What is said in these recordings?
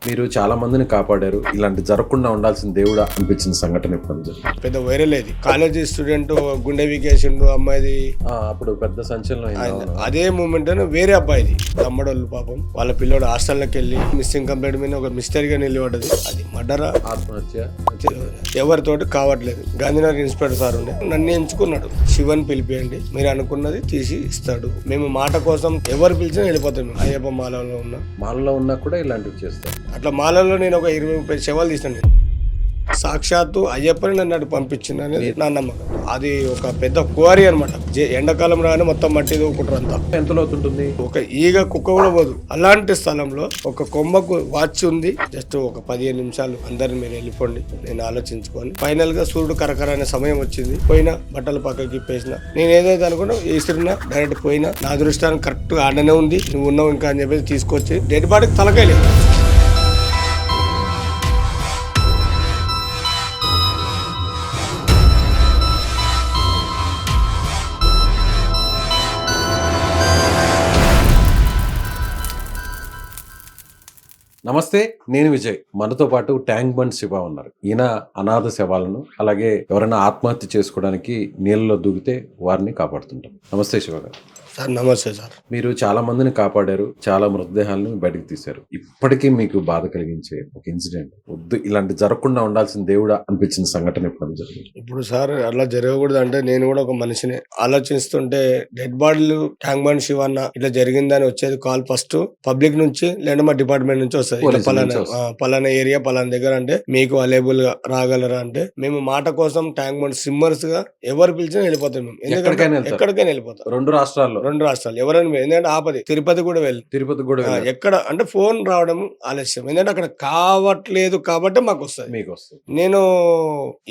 మీరు చాలా మందిని కాపాడారు. ఇలాంటి జరగకుండా ఉండాల్సిన దేవుడా అనిపించిన సంఘటన ఎప్పుడు జరిగింది? పెద్ద వైరల్ అది. కాలేజీ స్టూడెంట్ గుండె వీకేసిండు అమ్మాయిది. అప్పుడు పెద్ద సంచలనం అయింది. అవును. అదే మూమెంట్ వేరే అబ్బాయిది తమ్ముడోళ్ళు పాపం వాళ్ళ పిల్లోడు హాస్టల్లోకి వెళ్ళి మిస్సింగ్ కంప్లైంట్ మీద ఒక మిస్టరీగా నిలబడ్డది. అది మర్డరా ఆత్మహత్య ఎవరితోటి కావట్లేదు. గాంధీనగర్ ఇన్స్పెక్టర్ సార్ ఉండే నన్ను ఎంచుకున్నాడు. శివన్ పిలిపియండి, మీరు అనుకున్నది తీసి ఇస్తాడు. మేము మాట కోసం ఎవరు పిలిచినా వెళ్ళిపోతాం. మేము అయ్యప్ప మాలలో ఉన్నా మాలలో ఉన్నా కూడా ఇలాంటివి చేస్తారు. అట్లా మాలలో నేను ఒక 20-30 శవాలు తీసాను. సాక్షాత్తు అయ్యప్పని నన్ను అటు పంపించింది అనేది నా నమ్మకం. అది ఒక పెద్ద క్వారీ అనమాట. ఎండాకాలం రాని మొత్తం మట్టి దూకుంటారు అంతా. ఎంత లోతుంటుంది? ఒక ఈగ కుక్క కూడా పోదు. అలాంటి స్థలంలో ఒక కొమ్మకు వాచ్ ఉంది. జస్ట్ ఒక 15 నిమిషాలు అందరిని మీరు వెళ్ళిపోండి, నేను ఆలోచించుకొని ఫైనల్ గా సూర్యుడు కరకర అనే సమయం వచ్చింది. పోయినా బట్టలు పక్కకి ఇప్పేసిన, నేను ఏదైతే అనుకున్నా ఇసిరినా డైరెక్ట్ పోయినా. నా దృష్టానికి కరెక్ట్ ఆడనే ఉంది. నువ్వు ఉన్నావు ఇంకా అని చెప్పేసి తీసుకొచ్చి డెడ్ బాడీకి తలకాయ లేదు. నమస్తే, నేను విజయ్. మనతో పాటు ట్యాంక్ బండ్ శివ ఉన్నారు. ఈయన అనాథ శవాలను, అలాగే ఎవరైనా ఆత్మహత్య చేసుకోవడానికి నీళ్ళలో దూకితే వారిని కాపాడుతుంటాం. నమస్తే శివ గారు. సార్ నమస్తే సార్. మీరు చాలా మందిని కాపాడారు, చాలా మృతదేహాలను బయటకు తీశారు. ఇప్పటికీ మీకు బాధ కలిగించే ఒక ఇన్సిడెంట్, వద్దు ఇలాంటి జరగకుండా ఉండాల్సిన దేవుడా అనిపించిన సంఘటన ఎప్పుడు జరిగింది? ఇప్పుడు సార్ అలా జరగకూడదు అంటే నేను కూడా ఒక మనిషిని ఆలోచిస్తుంటే డెడ్ బాడీలు ట్యాంక్ బండ్ శివన్న ఇట్లా జరిగిందని వచ్చేది కాల్ ఫస్ట్ పబ్లిక్ నుంచి లేదా మా డిపార్ట్మెంట్ నుంచి వస్తుంది. పలానా ఏరియా పలానా దగ్గర అంటే మీకు అవైలబుల్ గా రాగలరా అంటే మేము మాట కోసం ట్యాంక్ బండ్ సిమ్మర్స్ గా ఎవరు పిలిచినా వెళ్ళిపోతాం. మేము ఎక్కడికైనా వెళ్ళిపోతాం. రెండు రాష్ట్రాలు ఎవరైనా ఎందుకంటే ఆపది తిరుపతి కూడా ఎక్కడ అంటే ఫోన్ రావడం ఆలస్యం. ఎందుకంటే అక్కడ కావట్లేదు కాబట్టి మాకు వస్తుంది, మీకు వస్తుంది. నేను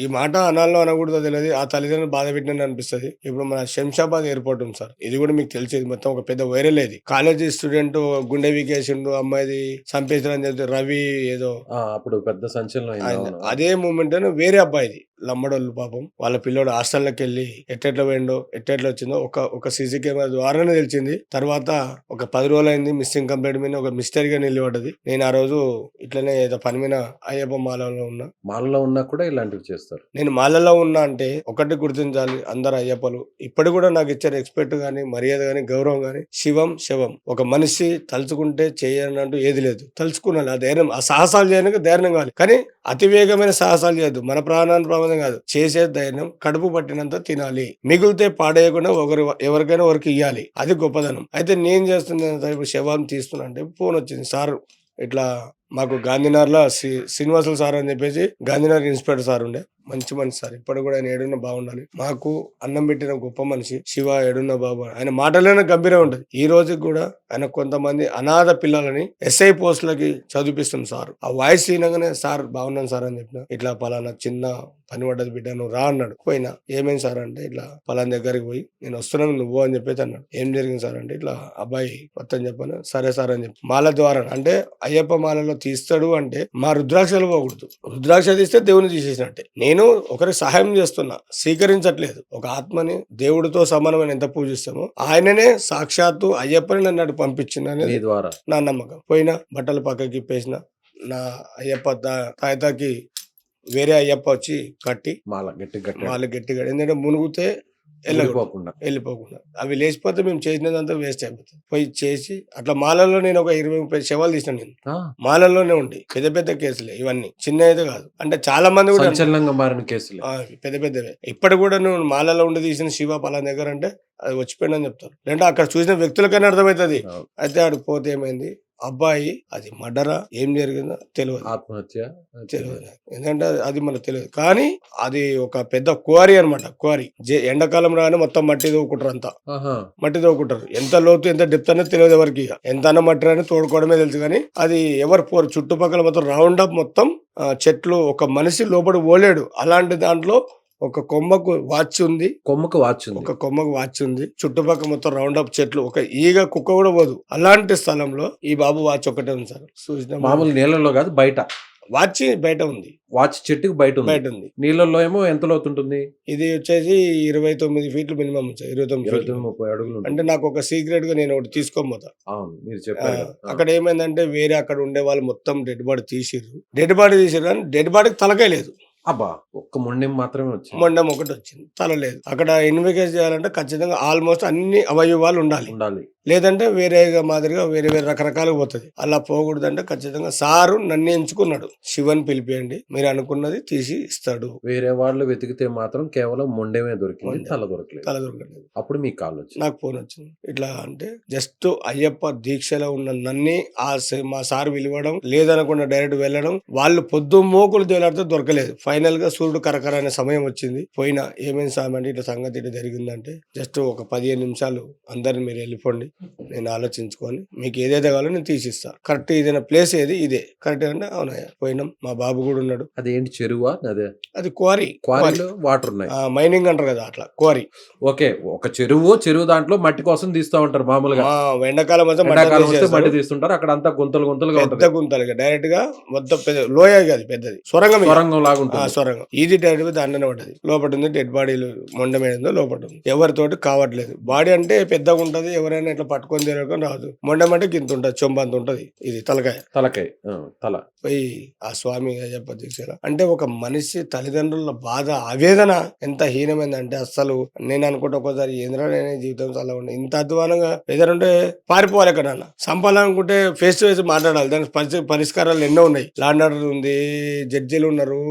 ఈ మాట అనాల్లో అనకూడదో తెలియదు, ఆ తల్లిదండ్రులు బాధ పెట్టినని అనిపిస్తుంది. ఇప్పుడు మన శంషాబాద్ ఎయిర్పోర్ట్ ఉంది సార్, ఇది కూడా మీకు తెలిసేది. మొత్తం ఒక పెద్ద వైరల్ అది. కాలేజీ స్టూడెంట్ గుండె వీకేసిండు అమ్మాయిది చంపేసారని చెప్తే రవి ఏదో అప్పుడు పెద్ద సంచలనం అయింది. అదే మూమెంట్ వేరే అబ్బాయిది లమ్మడోళ్ళు పాపం వాళ్ళ పిల్లోడు హాస్టల్లోకి వెళ్ళి ఎట్టెట్లా పోయిండో ఎట్టెట్లా వచ్చిందో ఒక సీసీ కెమెరా ద్వారానే తెలిసింది. తర్వాత ఒక 10 రోజులు అయింది మిస్సింగ్ కంప్లైంట్ మీద ఒక మిస్టరీగా నిలబడ్డది. నేను ఆ రోజు ఇట్లనే ఏదో పని మీద అయ్యప్ప మాలలో ఉన్నా కూడా ఇలాంటివి చేస్తారు. నేను మాలలో ఉన్నా అంటే ఒకటి గుర్తించాలి, అందరు అయ్యప్పలు ఇప్పటి కూడా నాకు ఇచ్చే రెస్పెక్ట్ గానీ, మర్యాద గానీ, గౌరవం గానీ శివం శవం. ఒక మనిషి తలుచుకుంటే చేయనంటూ ఏది లేదు. తలుచుకున్నాను ఆ ధైర్యం, ఆ సాహసాలు చేయడానికి ధైర్యం కావాలి. కానీ అతివేగమైన సాహసాలు చేయొద్దు. మన ప్రాణాన్ని ప్రమాదం కాదు, చేసే ధైర్యం కడుపు పట్టినంత తినాలి. మిగిలితే పాడేయకుండా ఎవరికైనా ఒకరికి ఇవ్వాలి. అది గొప్పదనం. అయితే నేను చేస్తున్న శవాన్ని తీస్తున్నా అంటే ఫోన్ వచ్చింది. సార్ ఇట్లా మాకు గాంధీనగర్ లో శ్రీనివాసులు సార్ అని చెప్పేసి గాంధీనగర్ ఇన్స్పెక్టర్ సార్ ఉండే, మంచి మనిషి సార్. ఇప్పుడు కూడా ఆయన ఏడున్న బాగుండాలి. మాకు అన్నం పెట్టిన గొప్ప మనిషి శివ ఏడున్న బాబు. ఆయన మాటలోనే గంభీరం ఉంటుంది. ఈ రోజుకి కూడా ఆయన కొంతమంది అనాథ పిల్లలని ఎస్ఐ పోస్టులకి చదివిపిస్తుంది సార్. ఆ వాయిస్ వినగానే సార్ బాగున్నాను సార్ అని చెప్పిన. ఇట్లా పలానా చిన్న పని పడ్డది బిడ్డ, నువ్వు రా అన్నాడు. పోయినా ఏమేం సార్ అంటే ఇట్లా పలానా దగ్గరికి పోయి నేను వస్తున్నాను నువ్వు అని చెప్పేసి అన్నాడు. ఏం జరిగింది సార్ అంటే ఇట్లా అబ్బాయి మొత్తం చెప్పాను. సరే సార్ అని చెప్పి మాల ద్వారా అంటే అయ్యప్ప మాలలో తీస్తాడు అంటే మా రుద్రాక్షలు పోకూడదు. రుద్రాక్ష తీస్తే దేవుని తీసేసినట్టే. నేను ఒకరికి సహాయం చేస్తున్నా, స్వీకరించట్లేదు. ఒక ఆత్మని దేవుడితో సమానమైన ఎంత పూజిస్తామో ఆయననే సాక్షాత్తు అయ్యప్పని నన్ను అటు పంపించిందని నా నమ్మకం. పోయినా బట్టలు పక్కకి ఇప్పేసిన, నా అయ్యప్ప తాయితాకి వేరే అయ్యప్ప వచ్చి కట్టి మాల గట్టిగా ఎందుకంటే మునుగుతే వెళ్ళిపోకుండా అవి లేచిపోతే మేము చేసినదంతా వేస్ట్ అయిపోతుంది. పోయి చేసి అట్లా మాలల్లో నేను ఒక 20-30 శవాలు తీసిన. నేను మాలల్లోనే ఉండి పెద్ద పెద్ద కేసులే ఇవన్నీ, చిన్న అయితే కాదు. అంటే చాలా మంది కూడా పెద్ద పెద్దవే. ఇప్పటి కూడా నువ్వు మాలలో ఉండి తీసిన శివ పలానా దగ్గర అంటే అది వచ్చిపోయిందని చెప్తారు. లేదంటే అక్కడ చూసిన వ్యక్తులకైనా అర్థమవుతుంది. అయితే ఆడికి పోతే ఏమైంది, అబ్బాయి అది మర్డరా ఏం జరిగిందో తెలియదు, ఆత్మహత్య తెలియదు. ఎందుకంటే అది మనకు తెలియదు. కానీ అది ఒక పెద్ద క్వారీ అనమాట. క్వారీ ఎండాకాలం రాని మొత్తం మట్టి తవ్వుకుంటారు. అంతా మట్టి తవ్వుకుంటారు. ఎంత లోతు ఎంత డెప్త్ అనేది తెలియదు ఎవరికి. ఎంత అన్న మట్టి అని తోడుకోవడమే తెలుసు. కానీ అది ఎవరు పోరు. చుట్టుపక్కల మొత్తం రౌండ్ అప్ మొత్తం చెట్లు, ఒక మనిషి లోపల పోలేడు. అలాంటి దాంట్లో ఒక కొమ్మకు వాచ్ ఉంది. ఒక కొమ్మకు వాచ్ ఉంది. చుట్టుపక్కల మొత్తం రౌండ్ అప్ చెట్లు, ఒక ఈగ కుక్క కూడా పోదు. అలాంటి స్థలంలో ఈ బాబు వాచ్ ఒకటే ఉంది సార్. చూసిన మామూలు నీళ్ళలో కాదు, వాచ్ బయట ఉంది. వాచ్ చెట్టుకు బయట ఉంది. బయట ఉంది. నీళ్ళల్లో ఏమో ఎంత లోతు ఉంటుంది? ఇది వచ్చేసి 29 ఫీట్లు మినిమం 29 20 ఫీట్లు. 30 అడుగులు ఉంటుంది. అంటే నాకు ఒక సీక్రెట్ గా నేను ఒకటి తీసుకోని పోతా. అవును, మీరు చెప్పారు కదా. అక్కడ ఏమైందంటే వేరే అక్కడ ఉండే వాళ్ళు మొత్తం డెడ్ బాడీ తీసిర్రు కానీ డెడ్ బాడీకి తలకాయ లేదు. అబ్బా, ఒక్క మొండెం మాత్రమే వచ్చింది. మొండం ఒకటి వచ్చింది, తల లేదు. అక్కడ ఇన్వెస్టిగేట్ చేయాలంటే ఖచ్చితంగా ఆల్మోస్ట్ అన్ని అవయవాలు ఉండాలి. లేదంటే వేరే మాదిరిగా వేరే వేరే రకరకాలుగా పోతుంది. అలా పోకూడదంటే ఖచ్చితంగా సారు నన్ను ఎంచుకున్నాడు. శివన్ పిలిపియండి, మీరు అనుకున్నది తీసి ఇస్తాడు. వేరే వాళ్ళు వెతికితే మాత్రం కేవలం మొండెమే దొరికింది, తల దొరకలేదు. తల దొరకలేదు. అప్పుడు మీకు కాల్ వచ్చింది. నాకు ఫోన్ వచ్చింది. ఇట్లా అంటే జస్ట్ అయ్యప్ప దీక్షలో ఉన్న నన్ను మా సార్ విలువడం లేదనకుండా డైరెక్ట్ వెళ్ళడం. వాళ్ళు పొద్దు మోకులు తేలాడితే దొరకలేదు. ఫైనల్ గా సూర్యుడు కరకర అనే సమయం వచ్చింది. పోయినా ఏమేమి సామంటే ఇట్లా సంగతి ఇట్లా జరిగిందంటే జస్ట్ ఒక 15 నిమిషాలు అందరిని మీరు వెళ్ళిపోండి, నేను ఆలోచించుకొని మీకు ఏదైతే కావాలో నేను తీసిస్తా. కరెక్ట్ ఏదైనా ప్లేస్ ఏది ఇదే కరెక్ట్ అంటే అవునయ్యా. పోయినాం, మా బాబు కూడా ఉన్నాడు. అదేంటి చెరువా? అదే అది క్వారీ. క్వారీలో వాటర్ ఉన్నాయి, మైనింగ్ అంటారు కదా, అట్లా క్వారీ. ఓకే, ఒక చెరువు దాంట్లో మట్టి కోసం తీస్తా ఉంటారు మామూలుగా. ఎండాకాలం మట్టి తీస్తుంటారు, అక్కడ అంతా గుంతలు గుంతలుగా పెద్ద గుంతలుగా డైరెక్ట్ గా మొత్తం పెద్ద లోయ కాదు, పెద్దది సొరంగం లాగా ఉంటుంది. సొరంగం ఇది డైరెక్ట్ దాంట్లోనే పడ్డది. లోపల ఉంది డెడ్ బాడీలు మొండమేందో లోపల ఉంది. ఎవరితోటి కావట్లేదు. బాడీ అంటే పెద్దగా ఉంటది, ఎవరైనా ఇట్లా పట్టుకొని తిరగకొని రాదు. మొండం అంటే గింత ఉంటది, చొంబంత ఉంటది. ఇది తలకాయ తల పోయి ఆ స్వామి అయ్యప్ప దీక్ష అంటే ఒక మనిషి తల్లిదండ్రుల బాధ ఆవేదన ఎంత హీనమైందంటే అస్సలు నేను అనుకుంటే ఒక్కోసారి ఏంద్రా నేనే జీవితం చాలా ఉండే ఇంత అధ్వానంగా ఏదంటే పారిపోవాలి. ఎక్కడన్నా సంపాలనుకుంటే ఫేస్ టు ఫేస్ మాట్లాడాలి. దానికి పరిష్కారాలు ఎన్నో ఉన్నాయి. లాండ్ ఆర్డర్ ఉంది, జడ్జీలు ఉన్నారు,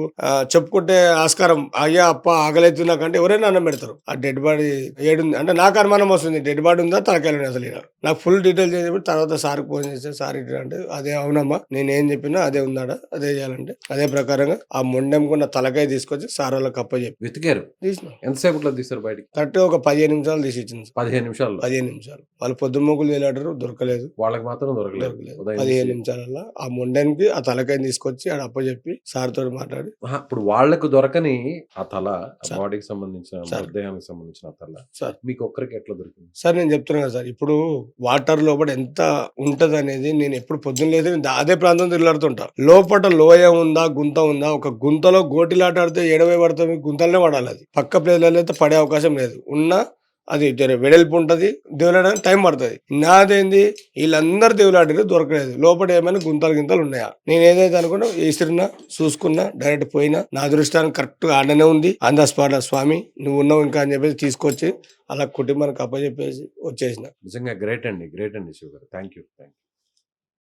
చెప్పుకుంటే ఆస్కారం. అయ్యా అప్ప ఆకలైతుంది నాకంటే ఎవరైనా అన్నం పెడతారు. ఆ డెడ్ బాడీ ఏడుంది అంటే నాకు అనుమానం వస్తుంది, డెడ్ బాడీ ఉందా తలకాయలు అసలు నాకు ఫుల్ డీటెయిల్ చేసి తర్వాత సార్కి ఫోన్ చేస్తే సార్ ఇట్లా అంటే అదే అవునమ్మా నేనేం చెప్పినా అదే ఉందాడా అదే చేయాలంటే అదే ప్రకారంగా ఆ మొండెంకున్న తలకాయ తీసుకొచ్చి సార్ వాళ్ళకి అప్పచెప్పి వెతికారు. తీసిన ఎంతసేపట్లో తీసారు బయటికి? కరెక్ట్ ఒక 15 నిమిషాలు తీసి ఇచ్చింది. 15 నిమిషాలు. వాళ్ళు పొద్దుమోకులు తేలాడారు, దొరకలేదు. వాళ్ళకి మాత్రం దొరకలేదు. 15 నిమిషాలలో ఆ మొండెంకి ఆ తలకాయని తీసుకొచ్చి ఆడ అప్పచెప్పి సార్ తోటి మాట్లాడి ఇప్పుడు వాళ్ళకు దొరకని ఆ తల, బాడీకి సంబంధించిన హృదయానికి సంబంధించిన తల సార్ మీకు ఒక్కరికి ఎట్లా దొరికింది? సార్ నేను చెప్తున్నా కదా సార్, ఇప్పుడు వాటర్ లోపల ఎంత ఉంటది అనేది నేను ఎప్పుడు పొద్దున్న లేదు అదే ప్రాంతం తిరుగుతుంటా. లోపల లోయ ఉందా గుంత ఉందా? ఒక గుంతలో గోటిలాట ఆడితే ఎడవే పడుతుంది, గుంతలనే పడాలి. అది పక్క ప్లేస్లలో అయితే పడే అవకాశం లేదు. ఉన్నా అది వెడల్పు ఉంటది, దేవులాడడానికి టైం పడుతుంది. నాదేంది వీళ్ళందరూ దేవులాడారు, దొరకలేదు. లోపల ఏమైనా గుంతలు ఉన్నాయా? నేను ఏదైతే అనుకున్నా విసిరినా చూసుకున్నా డైరెక్ట్ పోయినా. నా అదృష్టానికి కరెక్ట్ గా ఆడనే ఉంది. ఆన్ ద స్పాట్ స్వామి నువ్వు ఉన్నావు ఇంకా అని చెప్పేసి తీసుకొచ్చి అలా కుటుంబానికి అప్పచెప్పేసి వచ్చేసిన. నిజంగా గ్రేట్ అండి శివ గారు. Thank you.